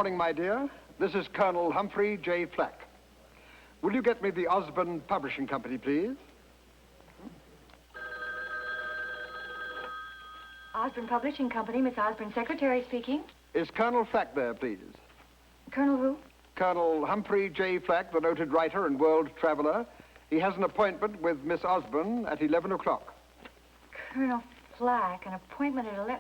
morning, my dear. This is Colonel Humphrey J. Flack. Will you get me the Osborne Publishing Company, please? Osborne Publishing Company, Miss Osborne, secretary speaking. Is Colonel Flack there, please? Colonel who? Colonel Humphrey J. Flack, the noted writer and world traveler. He has an appointment with Miss Osborne at 11 o'clock. Colonel Flack, an appointment at 11.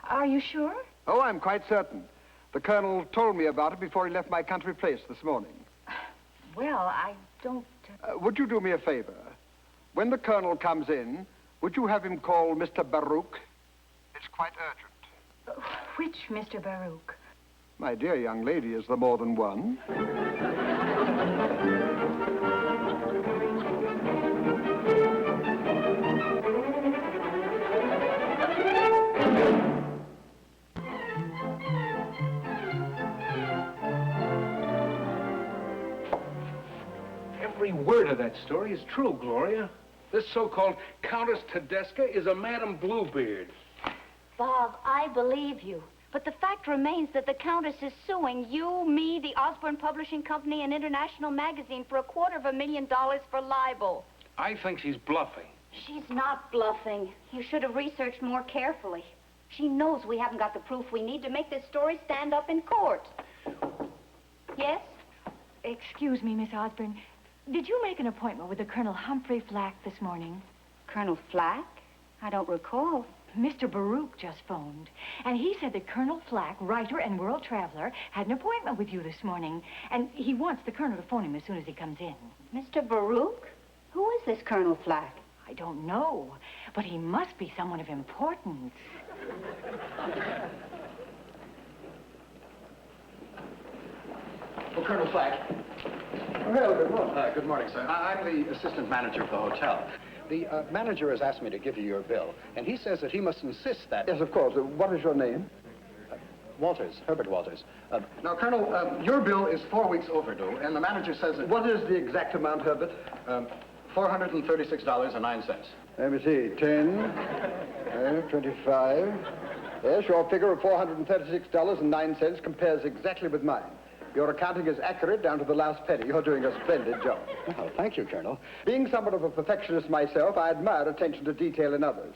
Are you sure? Oh, I'm quite certain. The Colonel told me about it before he left my country place this morning. Well, I don't... Would you do me a favor? When the Colonel comes in, would you have him call Mr. Baruch? It's quite urgent. Which Mr. Baruch? My dear young lady, is there more than one? Every word of that story is true, Gloria. This so-called Countess Tedesca is a Madame Bluebeard. Bob, I believe you. But the fact remains that the Countess is suing you, me, the Osborne Publishing Company, and International Magazine for $250,000 for libel. I think she's bluffing. She's not bluffing. You should have researched more carefully. She knows we haven't got the proof we need to make this story stand up in court. Yes? Excuse me, Miss Osborne. Did you make an appointment with the Colonel Humphrey Flack this morning? Colonel Flack? I don't recall. Mr. Baruch just phoned, and he said that Colonel Flack, writer and world traveler, had an appointment with you this morning, and he wants the Colonel to phone him as soon as he comes in. Mr. Baruch? Who is this Colonel Flack? I don't know, but he must be someone of importance. Oh, Colonel Flack. Well, good morning. Good morning, sir. I'm the assistant manager of the hotel. The manager has asked me to give you your bill, and he says that he must insist that... Yes, of course. What is your name? Walters, Herbert Walters. Now, Colonel, your bill is 4 weeks overdue, and the manager says that... What is the exact amount, Herbert? $436.09. Let me see. 10, 25. Yes, your figure of $436.09 compares exactly with mine. Your accounting is accurate down to the last penny. You're doing a splendid job. Oh, thank you, Colonel. Being somewhat of a perfectionist myself, I admire attention to detail in others.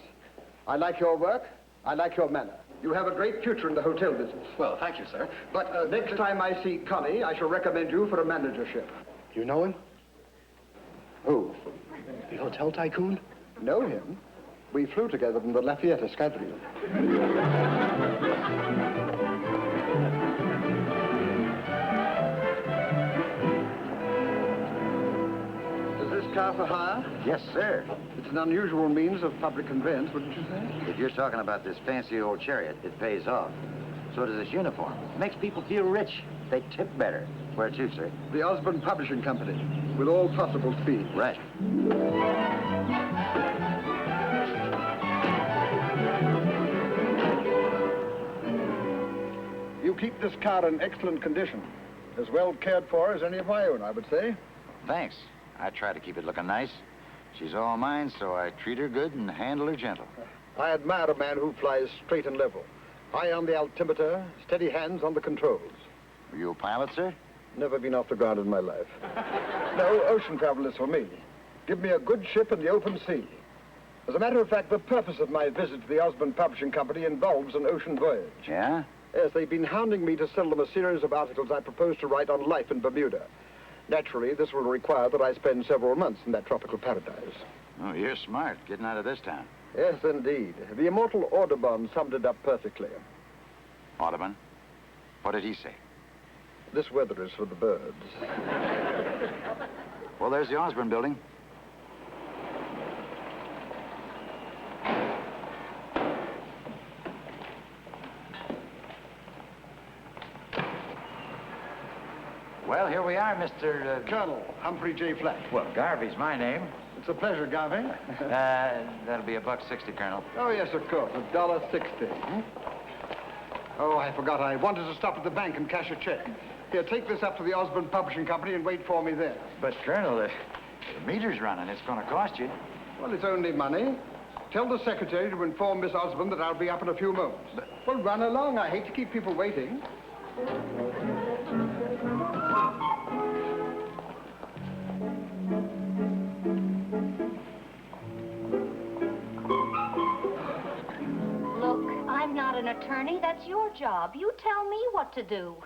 I like your work. I like your manner. You have a great future in the hotel business. Well, thank you, sir. But next time I see Connie, I shall recommend you for a managership. You know him? Who? The hotel tycoon? Know him? We flew together from the Lafayette Escadrille. Car for hire? Yes, sir. It's an unusual means of public conveyance, wouldn't you say? If you're talking about this fancy old chariot, it pays off. So does this uniform. Makes people feel rich. They tip better. Where to, sir? The Osborne Publishing Company, with all possible speed. Right. You keep this car in excellent condition. As well cared for as any of my own, I would say. Thanks. I try to keep it looking nice. She's all mine, so I treat her good and handle her gentle. I admire a man who flies straight and level. Eye on the altimeter, steady hands on the controls. Are you a pilot, sir? Never been off the ground in my life. No, ocean travel is for me. Give me a good ship in the open sea. As a matter of fact, the purpose of my visit to the Osborne Publishing Company involves an ocean voyage. Yeah? Yes, they've been hounding me to sell them a series of articles I propose to write on life in Bermuda. Naturally, this will require that I spend several months in that tropical paradise. Oh, you're smart, getting out of this town. Yes, indeed. The immortal Audubon summed it up perfectly. Audubon? What did he say? This weather is for the birds. Well, there's the Osborne building. Well, here we are, Mr. Colonel Humphrey J. Flack. Well, Garvey's my name. It's a pleasure, Garvey. That'll be $1.60, Colonel. Oh, yes, of course. $1.60. Oh, I forgot. I wanted to stop at the bank and cash a check. Here, take this up to the Osborne Publishing Company and wait for me there. But, Colonel, the meter's running. It's going to cost you. Well, it's only money. Tell the secretary to inform Miss Osborne that I'll be up in a few moments. Well, run along. I hate to keep people waiting. Look, I'm not an attorney. That's your job. You tell me what to do.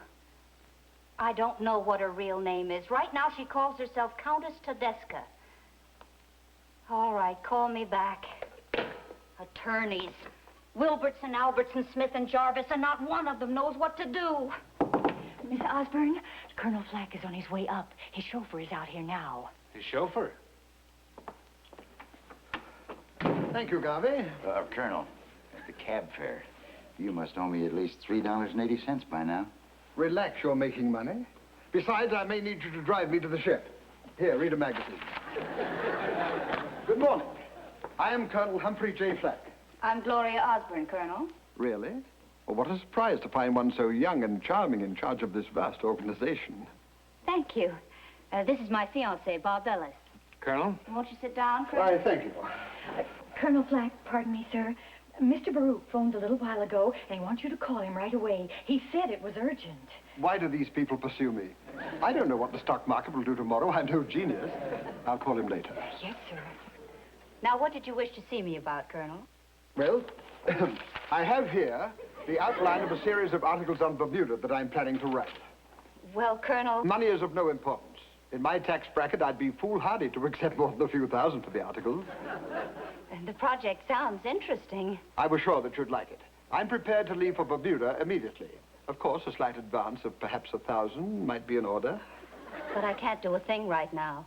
I don't know what her real name is. Right now, she calls herself Countess Tedesca. All right, call me back. Attorneys. Wilbertson, Albertson, Smith, and Jarvis, and not one of them knows what to do. Miss Osborne, Colonel Flack is on his way up. His chauffeur is out here now. His chauffeur? Thank you, Garvey. Colonel, the cab fare. You must owe me at least $3.80 by now. Relax, you're making money. Besides, I may need you to drive me to the ship. Here, read a magazine. Good morning. I am Colonel Humphrey J. Flack. I'm Gloria Osborne, Colonel. Really? Well, what a surprise to find one so young and charming in charge of this vast organization. Thank you. This is my fiancé, Bob Ellis. Colonel? Won't you sit down, Colonel? Why, thank you. Colonel Flack, pardon me, sir. Mr. Baruch phoned a little while ago, and he wants you to call him right away. He said it was urgent. Why do these people pursue me? I don't know what the stock market will do tomorrow. I'm no genius. I'll call him later. Yes, sir. Now, what did you wish to see me about, Colonel? Well, I have here the outline of a series of articles on Bermuda that I'm planning to write. Well, Colonel... Money is of no importance. In my tax bracket, I'd be foolhardy to accept more than a few thousand for the articles. The project sounds interesting. I was sure that you'd like it. I'm prepared to leave for Bermuda immediately. Of course, a slight advance of perhaps 1,000 might be in order. But I can't do a thing right now.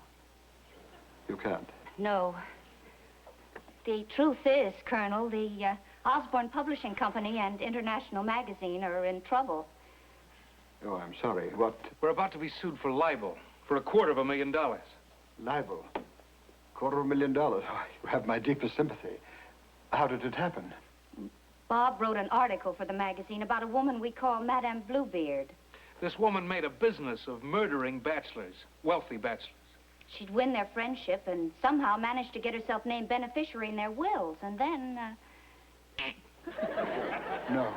You can't? No. The truth is, Colonel, the Osborne Publishing Company and International Magazine are in trouble. Oh, I'm sorry. What? We're about to be sued for libel for $250,000. Libel. $250,000. Oh, you have my deepest sympathy. How did it happen? Bob wrote an article for the magazine about a woman we call Madame Bluebeard. This woman made a business of murdering bachelors, wealthy bachelors. She'd win their friendship and somehow managed to get herself named beneficiary in their wills, and then... No.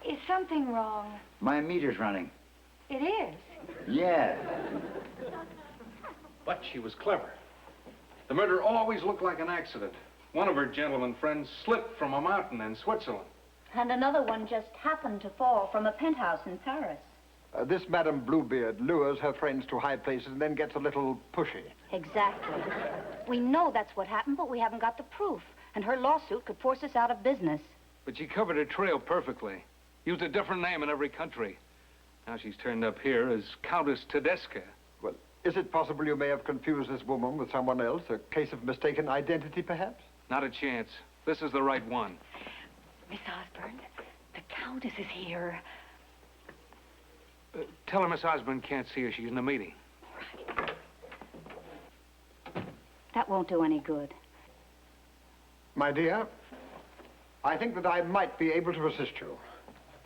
Is something wrong? My meter's running. It is. Yeah. But she was clever. The murder always looked like an accident. One of her gentleman friends slipped from a mountain in Switzerland. And another one just happened to fall from a penthouse in Paris. This Madame Bluebeard lures her friends to high places and then gets a little pushy. Exactly. We know that's what happened, but we haven't got the proof. And her lawsuit could force us out of business. But she covered her trail perfectly. Used a different name in every country. Now she's turned up here as Countess Tedesca. Well, is it possible you may have confused this woman with someone else? A case of mistaken identity, perhaps? Not a chance. This is the right one. Miss Osborne, the Countess is here. Tell her Miss Osborne can't see her. She's in a meeting. That won't do any good. My dear, I think that I might be able to assist you.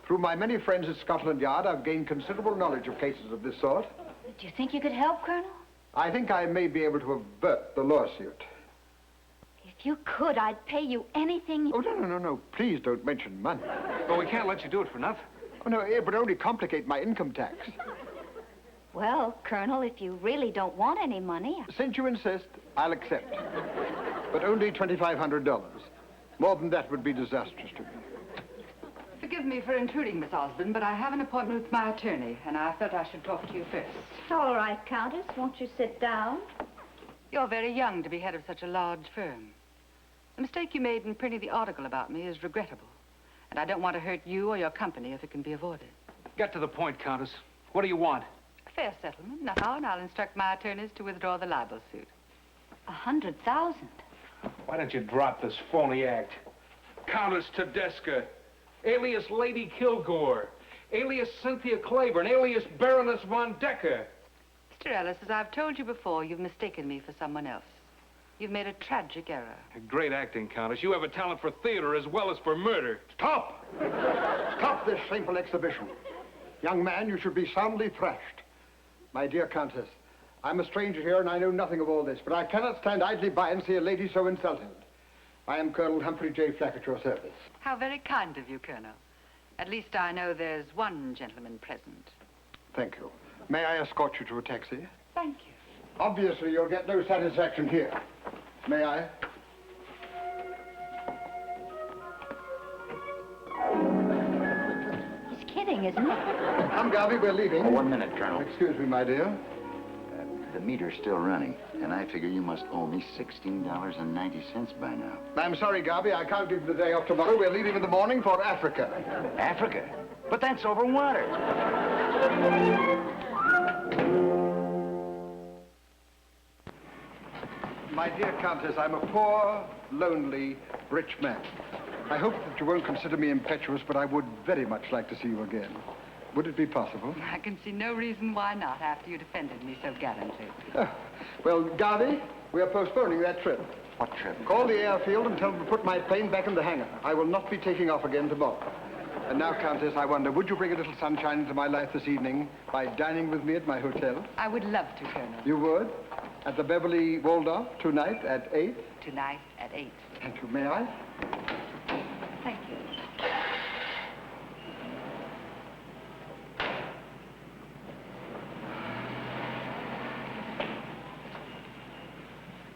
Through my many friends at Scotland Yard, I've gained considerable knowledge of cases of this sort. Do you think you could help, Colonel? I think I may be able to avert the lawsuit. If you could, I'd pay you anything. Oh, no. Please don't mention money. But we can't let you do it for nothing. Oh, no, it would only complicate my income tax. Well, Colonel, if you really don't want any money... Since you insist, I'll accept. But only $2,500. More than that would be disastrous to me. Forgive me for intruding, Miss Osborne, but I have an appointment with my attorney, and I felt I should talk to you first. All right, Countess. Won't you sit down? You're very young to be head of such a large firm. The mistake you made in printing the article about me is regrettable, and I don't want to hurt you or your company if it can be avoided. Get to the point, Countess. What do you want? A fair settlement now, and I'll instruct my attorneys to withdraw the libel suit. 100,000. Why don't you drop this phony act? Countess Tedesca, alias Lady Kilgore, alias Cynthia Claiborne, alias Baroness von Decker. Mr. Ellis, as I've told you before, you've mistaken me for someone else. You've made a tragic error. Great acting, Countess. You have a talent for theater as well as for murder. Stop! Stop this shameful exhibition. Young man, you should be soundly thrashed. My dear Countess, I'm a stranger here, and I know nothing of all this, but I cannot stand idly by and see a lady so insulted. I am Colonel Humphrey J. Flack at your service. How very kind of you, Colonel. At least I know there's one gentleman present. Thank you. May I escort you to a taxi? Thank you. Obviously, you'll get no satisfaction here. May I? He's kidding, isn't he? Come, Garvey, we're leaving. Oh, 1 minute, Colonel. Excuse me, my dear. The meter's still running, and I figure you must owe me $16.90 by now. I'm sorry, Garvey, I can't give you the day off tomorrow. We're leaving in the morning for Africa. Africa? But that's over water. My dear Countess, I'm a poor, lonely, rich man. I hope that you won't consider me impetuous, but I would very much like to see you again. Would it be possible? I can see no reason why not after you defended me so gallantly. Well, Garvey, we are postponing that trip. What trip? Call the airfield and tell them to put my plane back in the hangar. I will not be taking off again tomorrow. And now, Countess, I wonder, would you bring a little sunshine into my life this evening by dining with me at my hotel? I would love to, Colonel. You would? At the Beverly Waldorf tonight at 8? Tonight at 8. Thank you. May I? Thank you.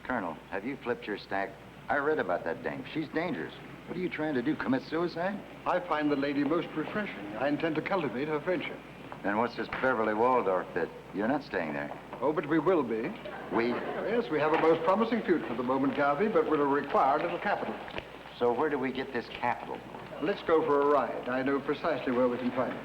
Colonel, have you flipped your stack? I read about that dame. She's dangerous. What are you trying to do, commit suicide? I find the lady most refreshing. I intend to cultivate her friendship. Then what's this Beverly Waldorf bit? You're not staying there. Oh, but we will be. We? Yes, we have a most promising future at the moment, Garvey, but we'll require a little capital. So where do we get this capital? Let's go for a ride. I know precisely where we can find it.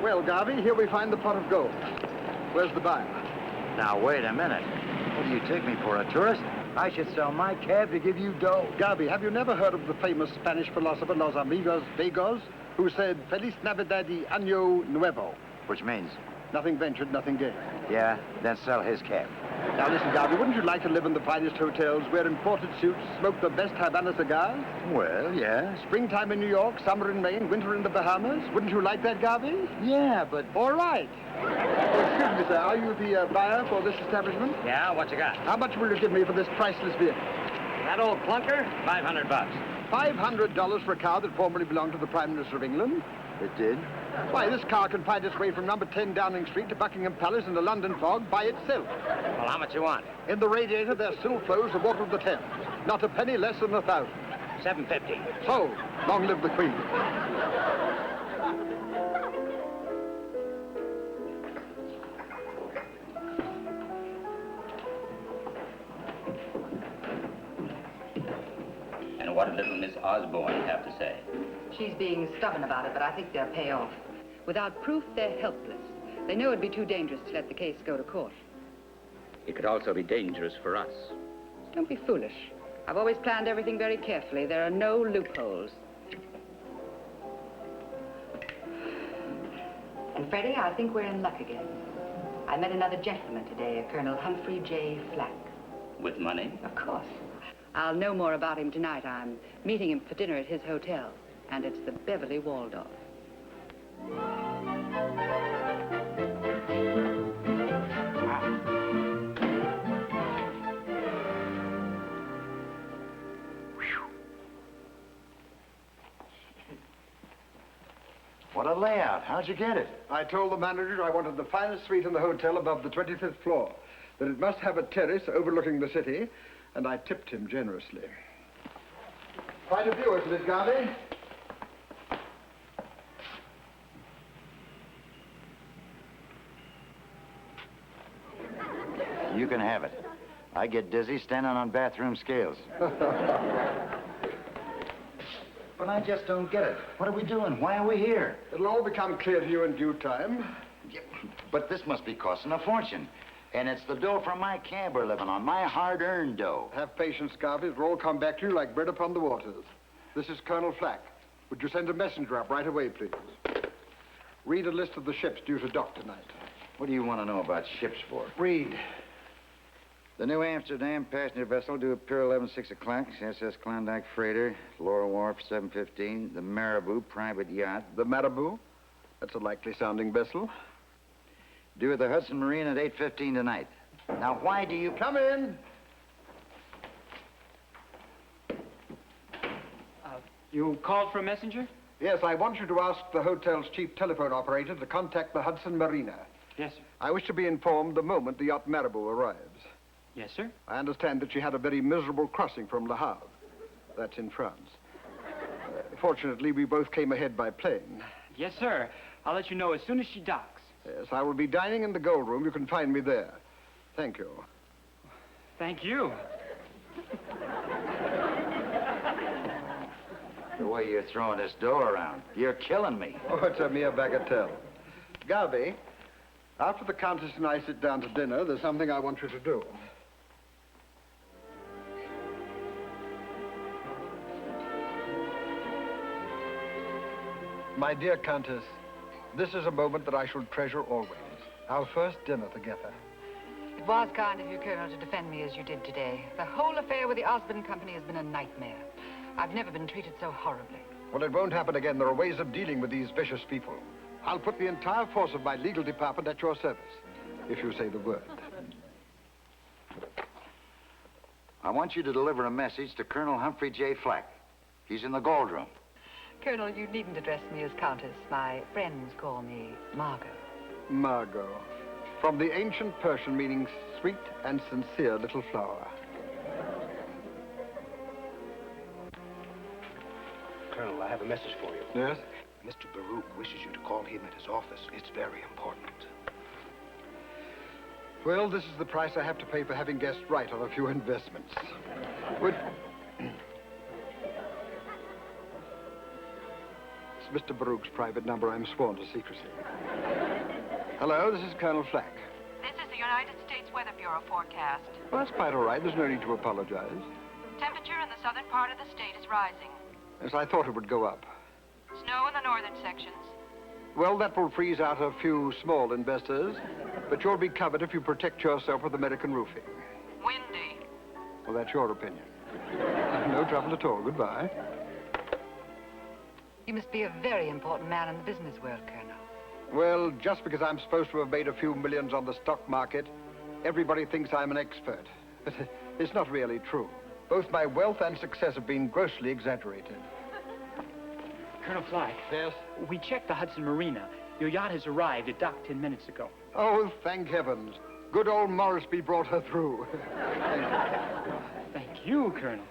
Well, Garvey, here we find the pot of gold. Where's the buyer? Now, wait a minute. What do you take me for, a tourist? I should sell my cab to give you dough. Garvey, have you never heard of the famous Spanish philosopher Los Amigos Vagos, who said, Feliz Navidad y Año Nuevo? Which means? Nothing ventured, nothing gained. Yeah, then sell his cab. Now listen, Garvey, wouldn't you like to live in the finest hotels, wear imported suits, smoke the best Havana cigars? Well, yeah. Springtime in New York, summer in Maine, winter in the Bahamas? Wouldn't you like that, Garvey? Yeah, but... All right. Excuse me, sir, are you the buyer for this establishment? Yeah, what you got? How much will you give me for this priceless vehicle? That old clunker? $500. $500 for a car that formerly belonged to the Prime Minister of England? It did? Why, this car can find its way from number 10 Downing Street to Buckingham Palace in the London fog by itself. Well, how much you want? In the radiator, there still flows the water of the Thames. Not a penny less than 1,000. $750. So, long live the Queen. And what did little Miss Osborne have to say? She's being stubborn about it, but I think they'll pay off. Without proof, they're helpless. They know it'd be too dangerous to let the case go to court. It could also be dangerous for us. Don't be foolish. I've always planned everything very carefully. There are no loopholes. And Freddie, I think we're in luck again. I met another gentleman today, a Colonel Humphrey J. Flack. With money? Of course. I'll know more about him tonight. I'm meeting him for dinner at his hotel. And it's the Beverly Waldorf. What a layout. How'd you get it? I told the manager I wanted the finest suite in the hotel above the 25th floor, that it must have a terrace overlooking the city, and I tipped him generously. Quite a view, isn't it, Garvey? You can have it. I get dizzy standing on bathroom scales. But I just don't get it. What are we doing? Why are we here? It'll all become clear to you in due time. Yeah, but this must be costing a fortune. And it's the dough from my cab we're living on, my hard-earned dough. Have patience, Garvey. It'll all come back to you like bread upon the waters. This is Colonel Flack. Would you send a messenger up right away, please? Read a list of the ships due to dock tonight. What do you want to know about ships for? Read. The New Amsterdam passenger vessel due at Pier 11, 6 o'clock. SS Klondike Freighter, Laurel Wharf, 7:15. The Marabou, private yacht. The Marabou? That's a likely-sounding vessel. Due at the Hudson Marine at 8:15 tonight. Now, why do you... Come in. You called for a messenger? Yes, I want you to ask the hotel's chief telephone operator to contact the Hudson Marina. Yes, sir. I wish to be informed the moment the yacht Marabou arrives. Yes, sir. I understand that she had a very miserable crossing from Le Havre. That's in France. Fortunately, we both came ahead by plane. Yes, sir. I'll let you know as soon as she docks. Yes, I will be dining in the Gold Room. You can find me there. Thank you. Thank you. The way you're throwing this dough around, you're killing me. Oh, it's a mere bagatelle. Garvey, after the Countess and I sit down to dinner, there's something I want you to do. My dear Countess, this is a moment that I shall treasure always. Our first dinner together. It was kind of you, Colonel, to defend me as you did today. The whole affair with the Osborne Company has been a nightmare. I've never been treated so horribly. Well, it won't happen again. There are ways of dealing with these vicious people. I'll put the entire force of my legal department at your service, if you say the word. I want you to deliver a message to Colonel Humphrey J. Flack. He's in the Gold Room. Colonel, you needn't address me as Countess. My friends call me Margot. Margot. From the ancient Persian meaning sweet and sincere little flower. Colonel, I have a message for you. Yes? Mr. Baruch wishes you to call him at his office. It's very important. Well, this is the price I have to pay for having guessed right on a few investments. Would... It's Mr. Baruch's private number. I'm sworn to secrecy. Hello, this is Colonel Flack. This is the United States Weather Bureau forecast. Well, that's quite all right. There's no need to apologize. Temperature in the southern part of the state is rising. Yes, I thought it would go up. Snow in the northern sections. Well, that will freeze out a few small investors, but you'll be covered if you protect yourself with American roofing. Windy. Well, that's your opinion. No trouble at all. Goodbye. You must be a very important man in the business world, Colonel. Well, just because I'm supposed to have made a few millions on the stock market, everybody thinks I'm an expert. But it's not really true. Both my wealth and success have been grossly exaggerated. Colonel Flack. Yes? We checked the Hudson Marina. Your yacht has arrived. It docked 10 minutes ago. Oh, thank heavens. Good old Morrisby brought her through. Thank you, Colonel.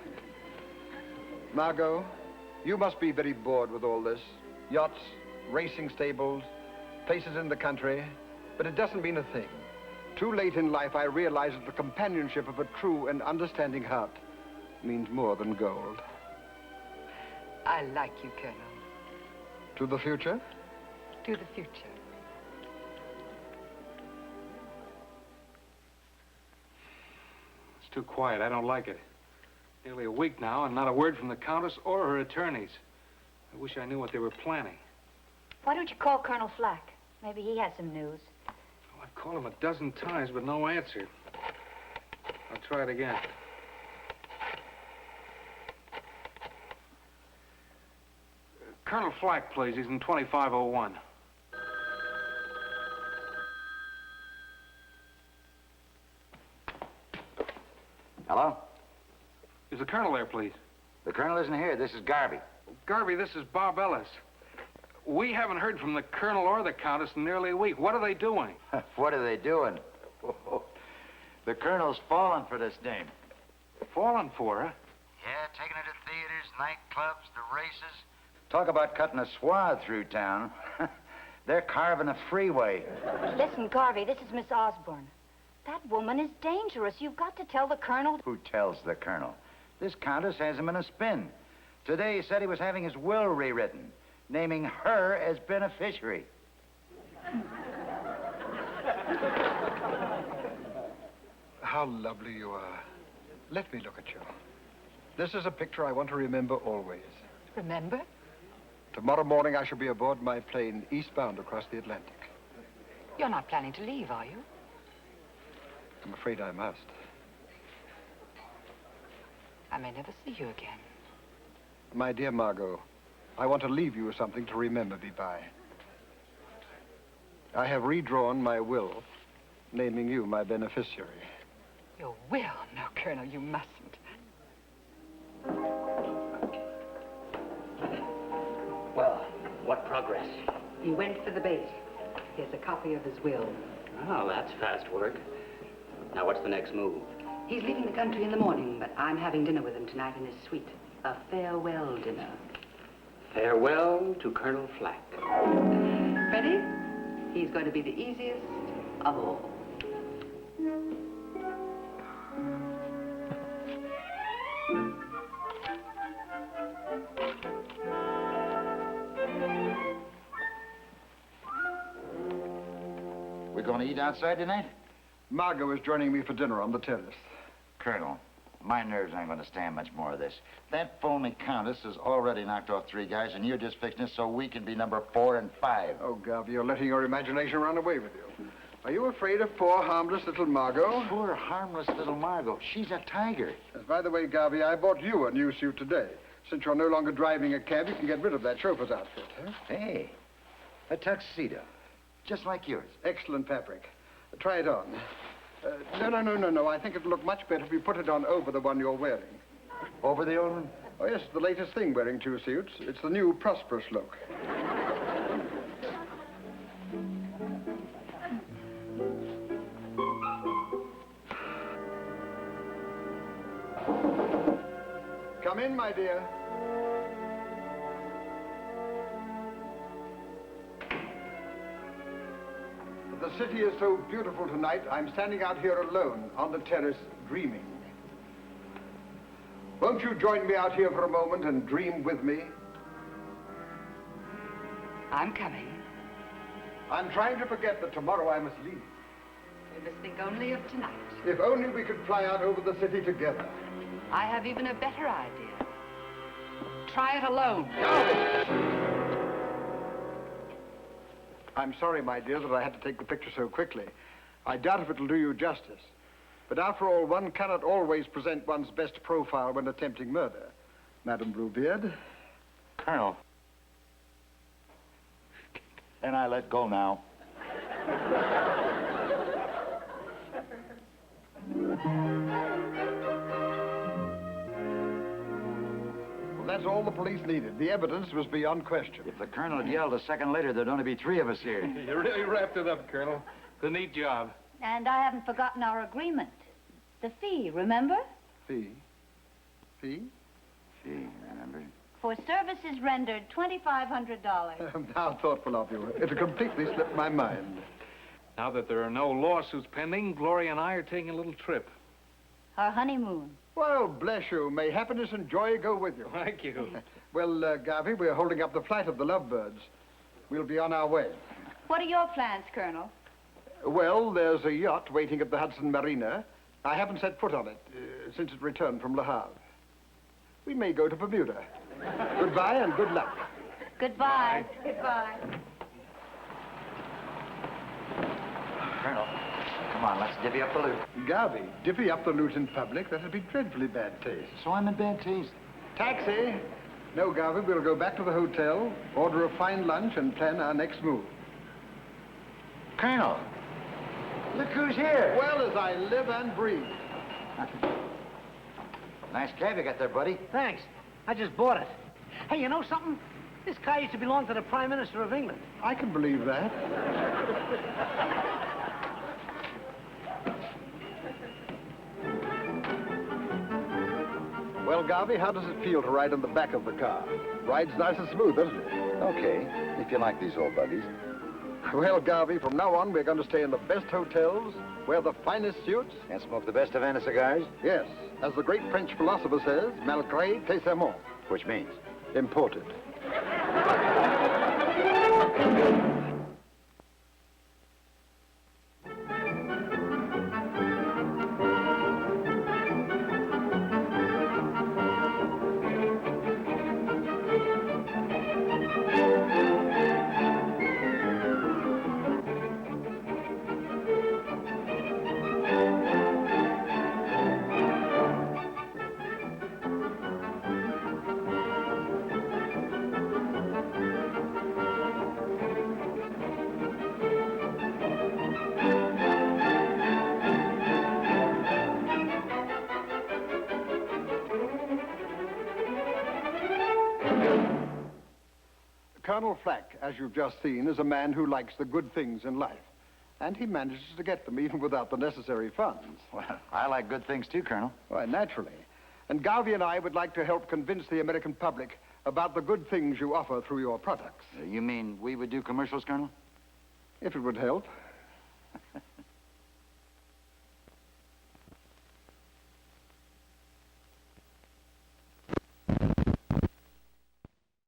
Margot, you must be very bored with all this. Yachts, racing stables, places in the country. But it doesn't mean a thing. Too late in life, I realized that the companionship of a true and understanding heart means more than gold. I like you, Colonel. To the future? To the future. It's too quiet. I don't like it. Nearly a week now, and not a word from the Countess or her attorneys. I wish I knew what they were planning. Why don't you call Colonel Flack? Maybe he has some news. Oh, I've called him a dozen times, but no answer. I'll try it again. Colonel Flack, please. He's in 2501. Hello? Is the Colonel there, please? The Colonel isn't here. This is Garvey. Garvey, this is Bob Ellis. We haven't heard from the Colonel or the Countess in nearly a week. What are they doing? What are they doing? The Colonel's fallen for this dame. Fallen for her? Yeah, taking her to theaters, nightclubs, the races. Talk about cutting a swath through town. They're carving a freeway. Listen, Garvey, this is Miss Osborne. That woman is dangerous. You've got to tell the Colonel. Who tells the Colonel? This Countess has him in a spin. Today he said he was having his will rewritten, naming her as beneficiary. how lovely you are. Let me look at you. This is a picture I want to remember always. Remember? Tomorrow morning, I shall be aboard my plane eastbound across the Atlantic. You're not planning to leave, are you? I'm afraid I must. I may never see you again. My dear Margot, I want to leave you something to remember me by. I have redrawn my will, naming you my beneficiary. Your will? No, Colonel, you mustn't. Well, what progress? He went for the bait. Here's a copy of his will. Oh, that's fast work. Now, what's the next move? He's leaving the country in the morning, but I'm having dinner with him tonight in his suite. A farewell dinner. Farewell to Colonel Flack. Ready? He's going to be the easiest of all. We're going to eat outside tonight? Margot is joining me for dinner on the terrace. Colonel, my nerves aren't going to stand much more of this. That phony countess has already knocked off 3 guys, and you're just fixing it so we can be number 4 and 5. Oh, Garvey, you're letting your imagination run away with you. Are you afraid of poor, harmless little Margot? Poor, harmless little Margot. She's a tiger. By the way, Garvey, I bought you a new suit today. Since you're no longer driving a cab, you can get rid of that chauffeur's outfit, huh? Hey, a tuxedo. Just like yours. Excellent fabric. Try it on. No. I think it'll look much better if you put it on over the one you're wearing. Over the old one? Oh, yes, the latest thing wearing 2 suits. It's the new prosperous look. Come in, my dear. The city is so beautiful tonight, I'm standing out here alone on the terrace, dreaming. Won't you join me out here for a moment and dream with me? I'm coming. I'm trying to forget that tomorrow I must leave. We must think only of tonight. If only we could fly out over the city together. I have even a better idea. Try it alone. I'm sorry, my dear, that I had to take the picture so quickly. I doubt if it'll do you justice. But after all, one cannot always present one's best profile when attempting murder. Madam Bluebeard? Colonel. Can I let go now? Well, that's all the police needed. The evidence was beyond question. If the Colonel had yelled a second later, there'd only be 3 of us here. You really wrapped it up, Colonel. It's a neat job. And I haven't forgotten our agreement. The fee, remember? Fee? Fee? Gee, remember? For services rendered, $2,500. How thoughtful of you. It completely slipped my mind. Now that there are no lawsuits pending, Gloria and I are taking a little trip. Our honeymoon. Well, bless you. May happiness and joy go with you. Thank you. Well, Garvey, we're holding up the flight of the Lovebirds. We'll be on our way. What are your plans, Colonel? Well, there's a yacht waiting at the Hudson Marina. I haven't set foot on it since it returned from Le Havre. We may go to Bermuda. Goodbye and good luck. Goodbye. Goodbye. Colonel, come on, let's divvy up the loot. Garvey, divvy up the loot in public. That'd be dreadfully bad taste. So I'm in bad taste. Taxi! No, Garvey, we'll go back to the hotel, order a fine lunch, and plan our next move. Colonel, look who's here. Well as I live and breathe. Nice cab you got there, buddy. Thanks. I just bought it. Hey, you know something? This car used to belong to the Prime Minister of England. I can believe that. Well, Garvey, how does it feel to ride on the back of the car? Rides nice and smooth, doesn't it? Okay, if you like these old buggies. Well, Garvey, from now on, we're going to stay in the best hotels, wear the finest suits. And smoke the best Havana cigars? Yes, as the great French philosopher says, malgré testament. Which means? Imported. Colonel Flack, as you've just seen, is a man who likes the good things in life. And he manages to get them even without the necessary funds. Well, I like good things too, Colonel. Why, naturally. And Garvey and I would like to help convince the American public about the good things you offer through your products. You mean we would do commercials, Colonel? If it would help.